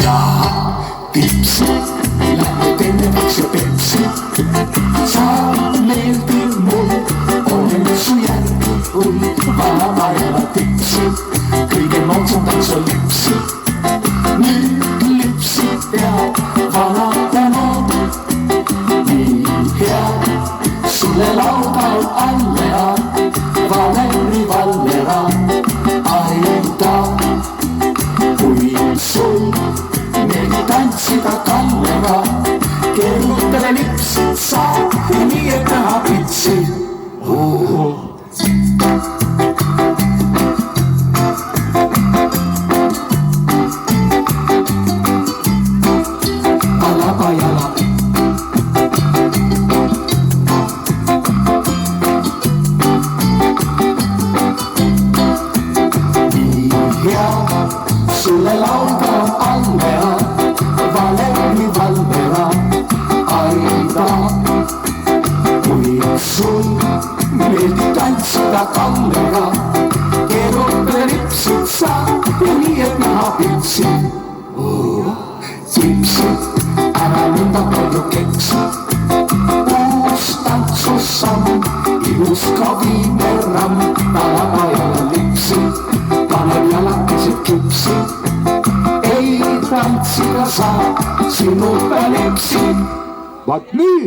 raha tipsi, lähme teeme väikse Pepsi. Sa meeldid mul, olen su järgi hull, vana maailma tipsi, kõige moodsam tantsu lipsi. Nüüd lipsi peab vanade moodi, nii hea sulle laudal allera, Valeri Vallera, aida. Kui sul meeldib tantsida kallega, keerutada lipsi saab ja nii et näha pitsi. Alapajala nii hea sulle lauda allera, Valeri Vallera, aida. Kui sul meeldib tantsida kallega, keerutada lipsid saab ja nii et näha pitsi. Tipsi, ära nõnda palju keksi, uus tantsusamm, ilus kaviineramm, alapajala lipsi, paneb jalakesed kipsi. Ei tantsida saa sinu peal epsi. Vaat nii!